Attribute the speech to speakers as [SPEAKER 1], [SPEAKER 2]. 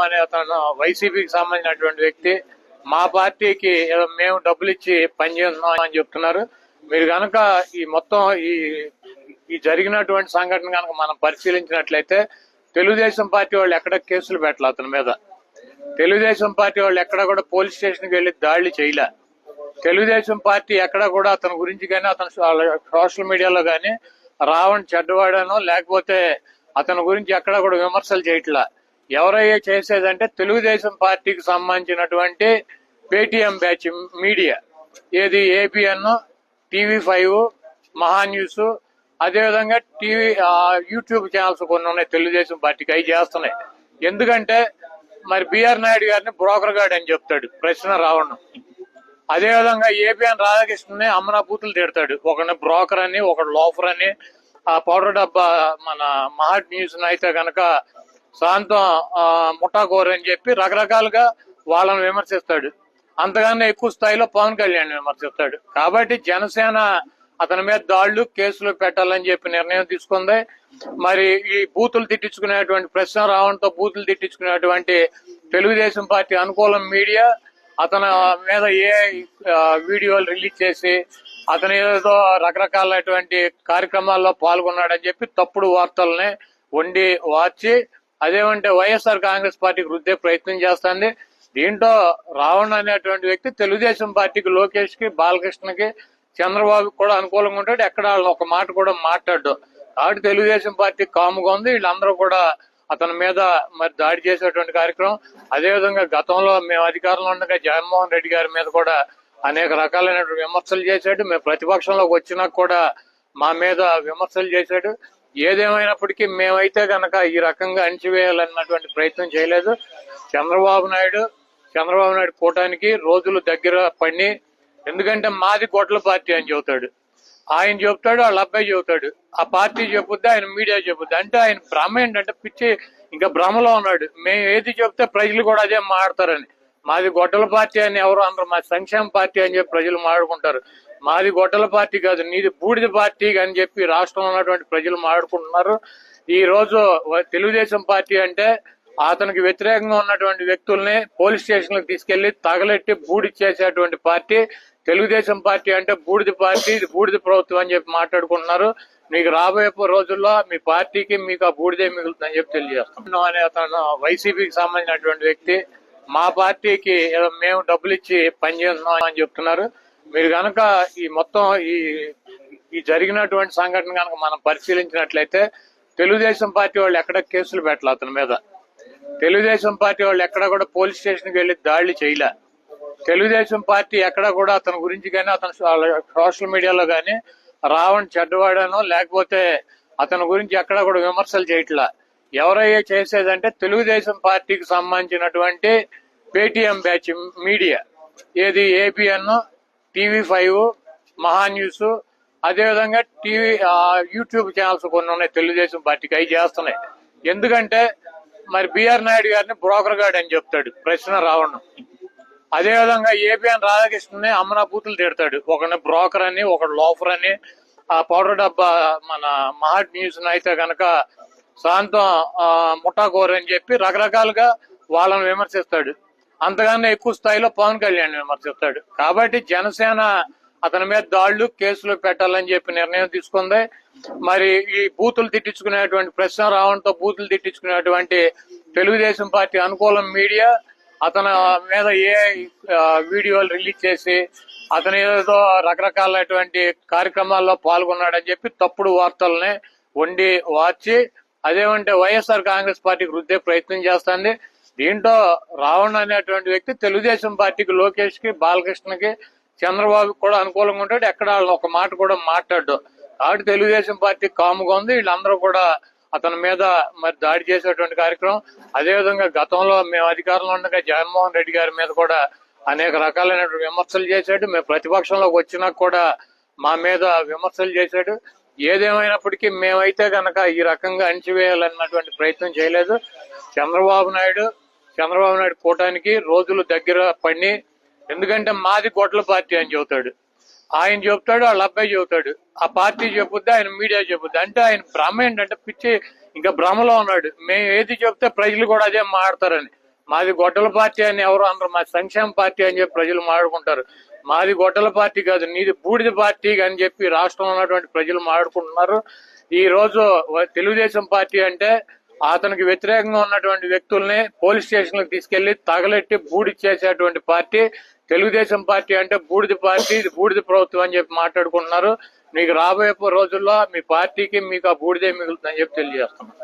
[SPEAKER 1] అనే అతను వైసీపీకి సంబంధించినటువంటి వ్యక్తి మా పార్టీకి ఏదో మేము డబ్బులు ఇచ్చి పనిచేస్తున్నాం అని చెప్తున్నారు. మీరు కనుక ఈ మొత్తం ఈ జరిగినటువంటి సంఘటన కనుక మనం పరిశీలించినట్లయితే తెలుగుదేశం పార్టీ వాళ్ళు ఎక్కడ కేసులు పెట్టాలి అతని మీద. తెలుగుదేశం పార్టీ వాళ్ళు ఎక్కడ కూడా పోలీస్ స్టేషన్కి వెళ్లి దాడులు చేయలే. తెలుగుదేశం పార్టీ ఎక్కడ కూడా అతని గురించి కానీ అతను సోషల్ మీడియాలో కానీ రావణ్ చెడ్డవాడనో లేకపోతే అతని గురించి ఎక్కడ కూడా విమర్శలు చేయట్లా. ఎవరయ్యే చేసేదంటే తెలుగుదేశం పార్టీకి సంబంధించినటువంటి పేటీఎం బ్యాచ్ మీడియా, ఏది ఏబిఎన్, TV5, మహా న్యూస్, అదేవిధంగా యూట్యూబ్ ఛానల్స్ కొన్ని ఉన్నాయి తెలుగుదేశం పార్టీకి, అవి చేస్తున్నాయి. ఎందుకంటే మరి బిఆర్ నాయుడు గారిని బ్రోకర్ గార్డ్ అని చెప్తాడు ప్రశ్న రావణ్. అదేవిధంగా ఏబిఎన్ రాధాకృష్ణని అమ్మనా బూతులు తిడతాడు, ఒకరిని బ్రోకర్ అని, ఒకడు లోఫర్ అని. ఆ పౌడర్ డబ్బా మన మహా న్యూస్ అయితే కనుక శాంతం ముఠాకోర్ అని చెప్పి రకరకాలుగా వాళ్ళని విమర్శిస్తాడు. అంతకన్నా ఎక్కువ స్థాయిలో పవన్ కళ్యాణ్ విమర్శిస్తాడు. కాబట్టి జనసేన అతని మీద దాళ్లు కేసులు పెట్టాలని చెప్పి నిర్ణయం తీసుకుంది. మరి ఈ బూతులు తిట్టించుకునేటువంటి ప్రశ్న రావడంతో బూతులు తిట్టించుకునేటువంటి తెలుగుదేశం పార్టీ అనుకూలం మీడియా అతని మీద వీడియోలు రిలీజ్ చేసి అతను ఏదో రకరకాలైనటువంటి కార్యక్రమాల్లో పాల్గొన్నాడని చెప్పి తప్పుడు వార్తల్ని వండి వార్చి అదేమంటే వైఎస్ఆర్ కాంగ్రెస్ పార్టీకి రుద్దే ప్రయత్నం చేస్తుంది. దీంట్లో రావణ్ అనేటువంటి వ్యక్తి తెలుగుదేశం పార్టీకి, లోకేష్ కి, బాలకృష్ణకి, చంద్రబాబుకి కూడా అనుకూలంగా ఉంటాడు. ఎక్కడ వాళ్ళని ఒక మాట కూడా మాట్లాడు. కాబట్టి తెలుగుదేశం పార్టీ కాముగా ఉంది. వీళ్ళందరూ కూడా అతని మీద మరి దాడి చేసేటువంటి కార్యక్రమం. అదేవిధంగా గతంలో మేము అధికారంలో ఉండగా జగన్మోహన్ రెడ్డి గారి మీద కూడా అనేక రకాలైనటువంటి విమర్శలు చేశాడు. మేము ప్రతిపక్షంలోకి వచ్చినా కూడా మా మీద విమర్శలు చేశాడు. ఏదేమైనప్పటికీ మేమైతే గనక ఈ రకంగా అణిచివేయాలన్నటువంటి ప్రయత్నం చేయలేదు. చంద్రబాబు నాయుడు కూటానికి రోజులు దగ్గర పడి, ఎందుకంటే మాది గొడ్ల పార్టీ అని చెబుతాడు. ఆయన చెబుతాడు, వాళ్ళ అబ్బాయి చెబుతాడు, ఆ పార్టీ చెబుద్ది, ఆయన మీడియా చెబుద్ది. అంటే ఆయన భ్రమ ఏంటంటే పిచ్చి, ఇంకా భ్రమలో ఉన్నాడు. మేము ఏది చెప్తే ప్రజలు కూడా అదే మాట్లాడతారని. మాది గొడ్డల పార్టీ అని ఎవరు అందరూ, మా సంక్షేమ పార్టీ అని చెప్పి ప్రజలు మాట్లాడుకుంటారు. మాది గొడ్డల పార్టీ కాదు, నీది బూడిద పార్టీ అని చెప్పి రాష్ట్రంలో ఉన్నటువంటి ప్రజలు మాట్లాడుకుంటున్నారు. ఈ రోజు తెలుగుదేశం పార్టీ అంటే అతనికి వ్యతిరేకంగా ఉన్నటువంటి వ్యక్తుల్ని పోలీస్ స్టేషన్లకు తీసుకెళ్లి తగలెట్టి బూడిచ్చేసేటువంటి పార్టీ తెలుగుదేశం పార్టీ. అంటే బూడిద పార్టీ, ఇది బూడిద ప్రభుత్వం అని చెప్పి మాట్లాడుకుంటున్నారు. మీకు రాబోయే రోజుల్లో మీ పార్టీకి మీకు ఆ బూడిదే మిగులుతుందని చెప్పి తెలియజేస్తాం. అనే అతను వైసీపీకి సంబంధించినటువంటి వ్యక్తి మా పార్టీకి ఏదో మేము డబ్బులు ఇచ్చి పనిచేస్తున్నాం అని చెప్తున్నారు. మీరు కనుక ఈ మొత్తం ఈ జరిగినటువంటి సంఘటన కనుక మనం పరిశీలించినట్లయితే తెలుగుదేశం పార్టీ వాళ్ళు ఎక్కడ కేసులు పెట్టాలి అతని మీద. తెలుగుదేశం పార్టీ వాళ్ళు ఎక్కడ కూడా పోలీస్ స్టేషన్కి వెళ్లి దాడులు చేయలే. తెలుగుదేశం పార్టీ ఎక్కడ కూడా అతని గురించి కానీ అతను సోషల్ మీడియాలో కానీ రావణ్ చెడ్డవాడనో లేకపోతే అతని గురించి ఎక్కడ కూడా విమర్శలు చేయట్లా. ఎవరయ్యే చేసేదంటే తెలుగుదేశం పార్టీకి సంబంధించినటువంటి పేటీఎం బ్యాచ్ మీడియా, ఏది ఏబిఎన్, TV5, మహా న్యూస్, అదేవిధంగా యూట్యూబ్ ఛానల్స్ కొన్ని ఉన్నాయి తెలుగుదేశం పార్టీకి, అవి చేస్తున్నాయి. ఎందుకంటే మరి బిఆర్ నాయుడు గారిని బ్రోకర్ గార్డ్ అని చెప్తాడు ప్రశ్న రావణ్. అదేవిధంగా ఏబిఎన్ రాధాకృష్ణని అమ్మనా బూతులు తిడతాడు, ఒకరిని బ్రోకర్ అని, ఒకడు లోఫర్ అని. ఆ పౌడర్ డబ్బా మన మహా న్యూస్ అయితే కనుక శాంతం ముఠాకోర్ అని చెప్పి రకరకాలుగా వాళ్ళని విమర్శిస్తాడు. అంతకన్నా ఎక్కువ స్థాయిలో పవన్ కళ్యాణ్ విమర్శిస్తాడు. కాబట్టి జనసేన అతని మీద దాళ్లు కేసులు పెట్టాలని చెప్పి నిర్ణయం తీసుకుంది. మరి ఈ బూతులు తిట్టించుకునేటువంటి ప్రశ్న రావడంతో బూతులు తిట్టించుకునేటువంటి తెలుగుదేశం పార్టీ అనుకూలం మీడియా అతని మీద వీడియోలు రిలీజ్ చేసి అతను ఏదో రకరకాలైనటువంటి కార్యక్రమాల్లో పాల్గొన్నాడని చెప్పి తప్పుడు వార్తల్ని వండి వార్చి అదేమంటే వైఎస్ఆర్ కాంగ్రెస్ పార్టీకి రుద్దే ప్రయత్నం చేస్తుంది. దీంట్లో రావణ్ అనేటువంటి వ్యక్తి తెలుగుదేశం పార్టీకి, లోకేష్ కి, బాలకృష్ణకి, చంద్రబాబుకి కూడా అనుకూలంగా ఉంటాడు. ఎక్కడ వాళ్ళని ఒక మాట కూడా మాట్లాడు. కాబట్టి తెలుగుదేశం పార్టీ కాముగా ఉంది. వీళ్ళందరూ కూడా అతని మీద మరి దాడి చేసేటువంటి కార్యక్రమం. అదేవిధంగా గతంలో మేము అధికారంలో ఉండగా జగన్మోహన్ రెడ్డి గారి మీద కూడా అనేక రకాలైనటువంటి విమర్శలు చేశాడు. మేము ప్రతిపక్షంలోకి వచ్చినా కూడా మా మీద విమర్శలు చేశాడు. ఏదేమైనప్పటికీ మేమైతే గనక ఈ రకంగా అణిచివేయాలన్నటువంటి ప్రయత్నం చేయలేదు. చంద్రబాబు నాయుడు కూటానికి రోజులు దగ్గర పడి, ఎందుకంటే మాది గొడ్ల పార్టీ అని చెబుతాడు. ఆయన చెబుతాడు, వాళ్ళ అబ్బాయి చెబుతాడు, ఆ పార్టీ చెబుద్ది, ఆయన మీడియా చెబుద్ది. అంటే ఆయన భ్రమ ఏంటంటే పిచ్చి, ఇంకా భ్రమలో ఉన్నాడు. మేము ఏది చెప్తే ప్రజలు కూడా అదే మాట్లాడతారని. మాది గొడ్డల పార్టీ అని ఎవరు అందరు మా సంక్షేమ పార్టీ అని చెప్పి ప్రజలు మాట్లాడుకుంటారు. మాది గొడ్డల పార్టీ కాదు, నీది బూడిద పార్టీ అని చెప్పి రాష్ట్రంలో ఉన్నటువంటి ప్రజలు మాట్లాడుకుంటున్నారు. ఈ రోజు తెలుగుదేశం పార్టీ అంటే అతనికి వ్యతిరేకంగా ఉన్నటువంటి వ్యక్తుల్ని పోలీస్ స్టేషన్లకు తీసుకెళ్లి తగలెట్టి బూడి చేసేటువంటి పార్టీ తెలుగుదేశం పార్టీ. అంటే బూడిద పార్టీ, ఇది బూడిద ప్రభుత్వం అని చెప్పి మాట్లాడుకుంటున్నారు. మీకు రాబోయే రోజుల్లో మీ పార్టీకి మీకు ఆ బూడిదే మిగులుతుందని చెప్పి తెలియజేస్తున్నాం.